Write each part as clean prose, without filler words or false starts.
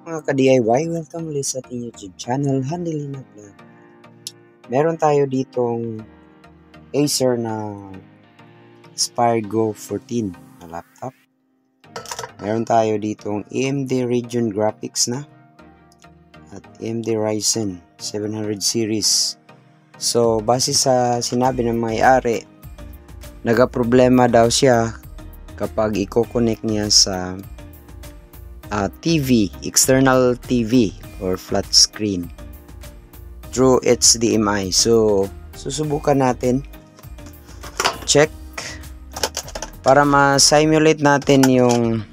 Mga ka-DIY, welcome ulit sa ating YouTube channel, Handilina Vlog. Meron tayo ditong Acer na Aspire Go 14 na laptop. Meron tayo ditong AMD Radeon graphics na at AMD Ryzen 700 series. So, base sa sinabi ng may-ari, nagka-problema daw siya kapag i-connect niya sa TV, external TV or flat screen through HDMI. So, susubukan natin. Check para ma-simulate natin yung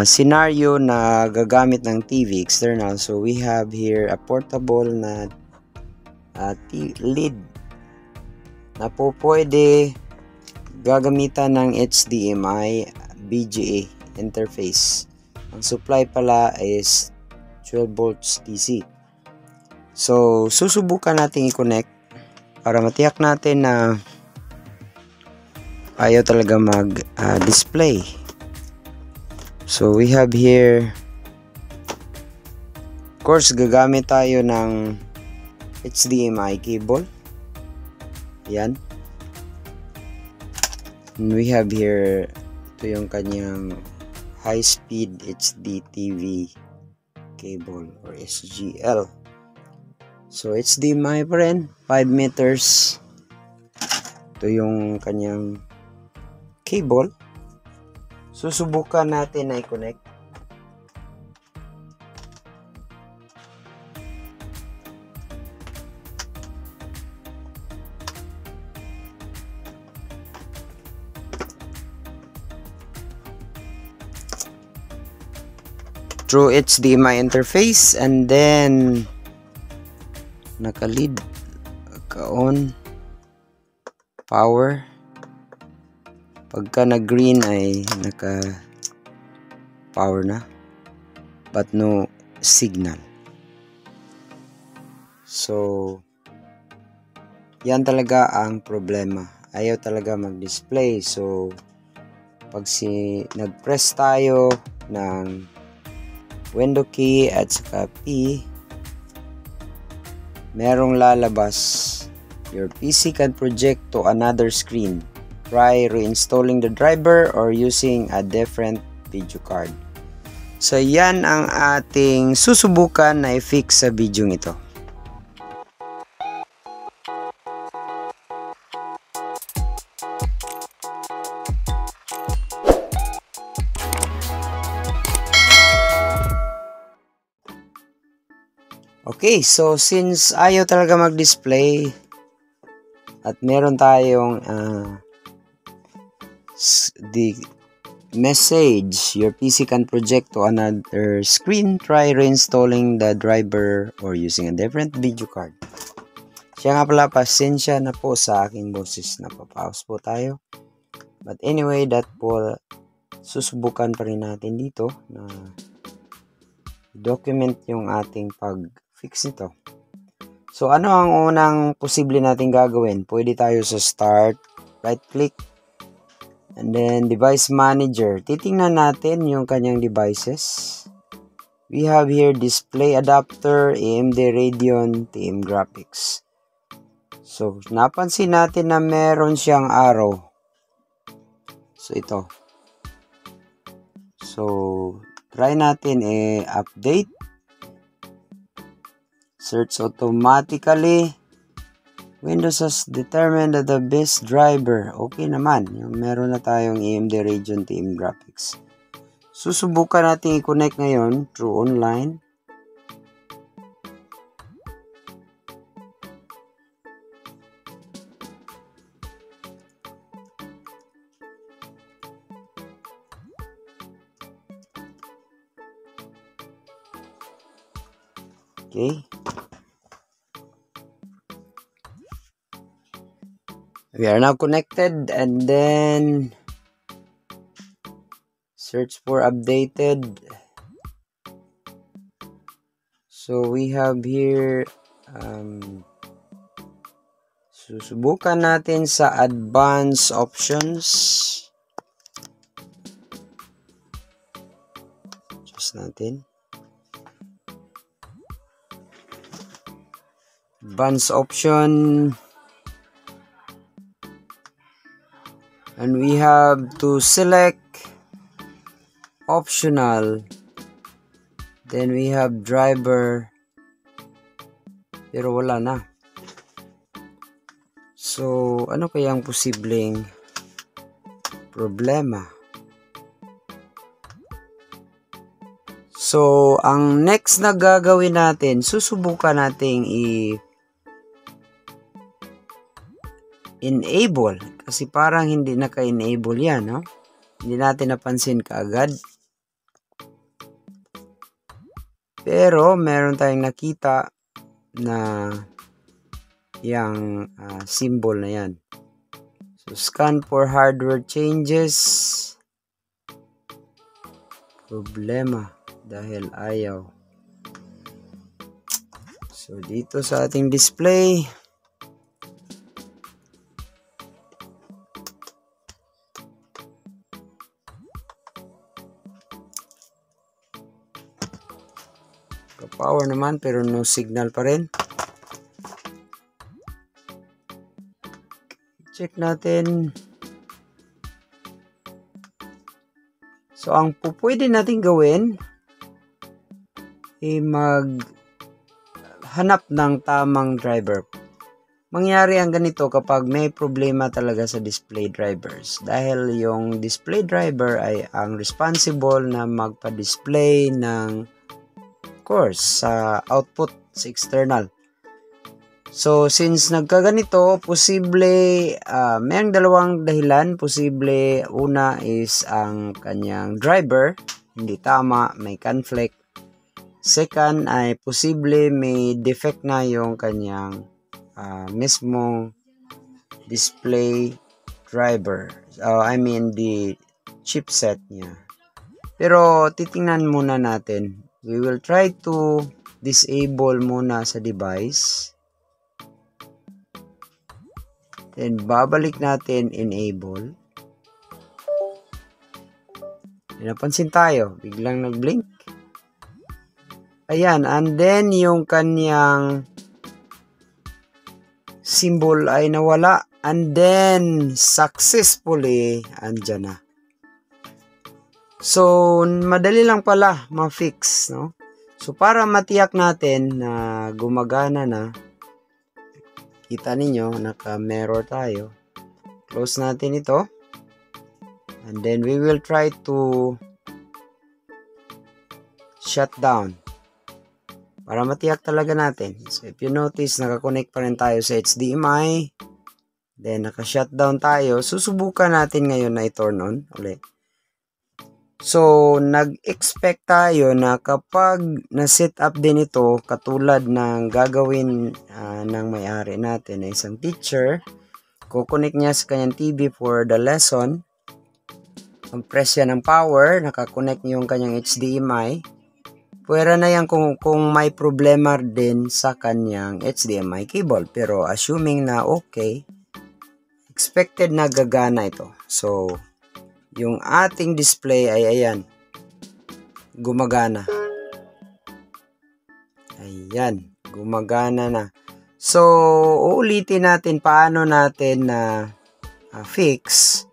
scenario na gagamit ng TV external. So, we have here a portable na lid na po pwede gagamitan ng HDMI VGA interface. Ang supply pala is 12 volts DC. So, susubukan natin i-connect para matiyak natin na ayaw talaga mag-display. So, we have here, of course, gagamit tayo ng HDMI cable. Yan. And we have here, ito yung kanyang high-speed HD TV cable or SGL. So, HDMI pa rin, 5 meters. Ito yung kanyang cable. Susubukan natin na i-connect. Through HDMI interface, and then naka-lead, naka-on, power. Pagka na-green ay naka-power na, but no signal. So, yan talaga ang problema. Ayaw talaga mag-display. So, pag nag-press tayo ng window key at saka P, merong lalabas, your PC can project to another screen. Try reinstalling the driver or using a different video card. So, yan ang ating susubukan na i-fix sa video ito. Okay, so since ayaw talaga mag-display at meron tayong the message, your PC can project to another screen, try reinstalling the driver or using a different video card. Siya nga pala, pasensya na po sa aking boses, napapause po tayo. But anyway, that po, susubukan pa rin natin dito na document yung ating pag-fix nito. So, ano ang unang posible natin gagawin? Pwede tayo sa Start, right-click, and then Device Manager. Titingnan natin yung kanyang devices. We have here Display Adapter, AMD Radeon, TM Graphics. So, napansin natin na meron siyang arrow. So, ito. So, try natin update. Search automatically. Windows has determined that the best driver. Okay naman. Yung meron na tayong AMD Radeon TM Graphics. Susubukan natin i-connect ngayon through online. Okay. We are now connected, and then search for updated. So we have here susubukan natin sa advanced options. close natin. Advanced option. And we have to select optional. Then we have driver. Pero wala na. So, ano kaya ang posibleng problema? So, ang next na gagawin natin, susubukan nating enable kasi parang hindi naka-enable yan, no? Hindi natin napansin kaagad. Pero meron tayong nakita na yung symbol na yan. So scan for hardware changes. Problema dahil ayaw. So dito sa ating display, power naman pero no signal pa rin. Check natin. So ang pwede natin gawin ay maghanap ng tamang driver. Mangyari ang ganito kapag may problema talaga sa display drivers. Dahil yung display driver ay ang responsible na magpa-display ng course sa output sa external. So since nagkaganito, posible mayang dalawang dahilan. Posible una is ang kanyang driver hindi tama, may conflict. Second ay posible may defect na yung kanyang mismong display driver. I mean the chipset niya. Pero titingnan muna natin. We will try to disable muna sa device. Then babalik natin enable. Napansin tayo, biglang nag-blink. Ayan, and then yung kanyang symbol ay nawala. And then successfully andyan na. So, madali lang pala ma-fix, no? So, para matiyak natin na gumagana na, kita ninyo, naka-mirror tayo. Close natin ito. And then, we will try to shut down. Para matiyak talaga natin. So, if you notice, nakakonect pa rin tayo sa HDMI. Then, naka-shutdown tayo. Susubukan natin ngayon na i-turn on ulit. So, nag-expect tayo na kapag na-set up din ito, katulad ng gagawin ng may-ari natin na isang teacher, kukonek niya sa kanyang TV for the lesson, mag-press siya ng power, nakakonect yung kanyang HDMI, pwera na yan kung may problema din sa kanyang HDMI cable. Pero assuming na okay, expected na gagana ito. So, yung ating display ay ayan, gumagana. Ayan, gumagana na. So, uulitin natin paano natin na fix.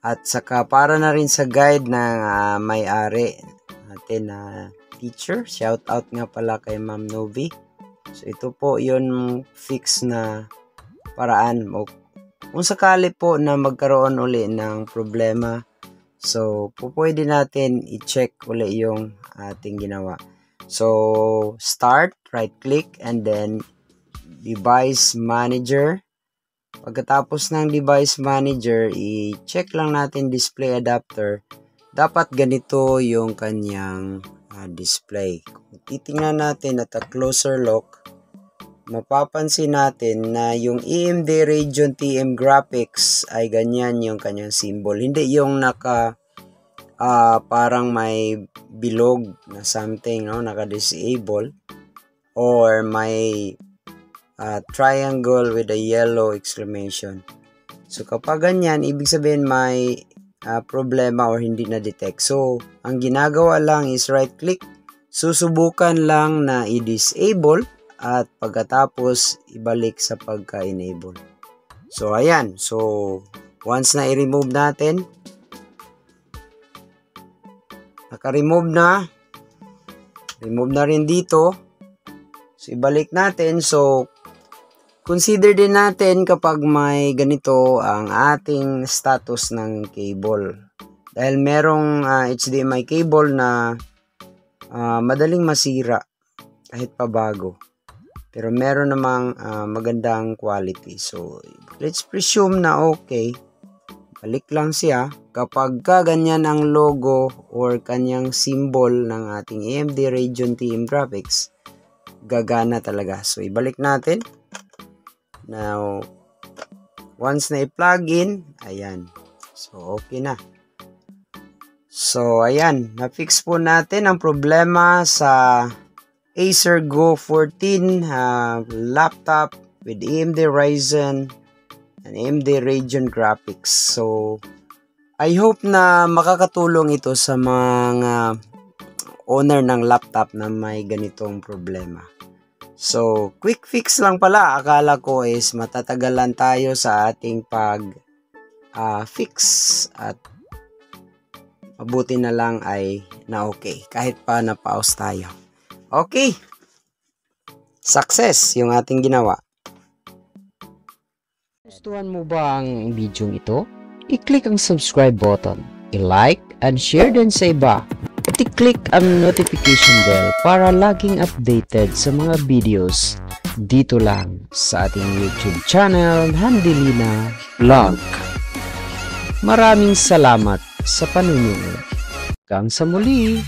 At saka para na rin sa guide ng may-ari natin na teacher. Shout out nga pala kay Ma'am Novi. So, ito po yung fix na paraan. Kung sakali po na magkaroon uli ng problema, so pwede natin i-check uli yung ating ginawa. So, start, right click, and then device manager. Pagkatapos ng device manager, i-check lang natin display adapter. Dapat ganito yung kanyang display. Kung titingnan natin at a closer look, mapapansin natin na yung AMD Radeon TM graphics ay ganyan yung kanyang symbol. Hindi yung parang may bilog na something, no? Naka-disable or may triangle with a yellow exclamation. So kapag ganyan, ibig sabihin may problema or hindi na-detect. So, ang ginagawa lang is right-click, susubukan lang na i-disable at pagkatapos ibalik sa pagka-enable. So, ayan. So, once na i-remove natin, naka-remove na, remove na rin dito. So, ibalik natin. So, consider din natin kapag may ganito ang ating status ng cable. Dahil merong HDMI cable na madaling masira kahit pa bago. Pero meron namang magandang quality. So, let's presume na okay. Balik lang siya. Kapag ganyan ang logo or kanyang symbol ng ating AMD Radeon TM Graphics, gagana talaga. So, ibalik natin. Now, once na i-plug in, ayan. So, okay na. So, ayan. Na-fix po natin ang problema sa Acer Go 14 laptop with AMD Ryzen and AMD Radeon Graphics. So, I hope na makakatulong ito sa mga owner ng laptop na may ganitong problema. So, quick fix lang pala. Akala ko is matatagalan tayo sa ating pag-fix at mabuti na lang ay na okay. Kahit pa na-pause tayo. Okay. Success yung ating ginawa. Gustuhan mo ba ang video ito? I-click ang subscribe button, i-like and share din sa iba. At i-click ang notification bell para laging updated sa mga videos dito lang sa ating YouTube channel, Handelina Vlog. Maraming salamat sa panunood. Hanggang sa muli!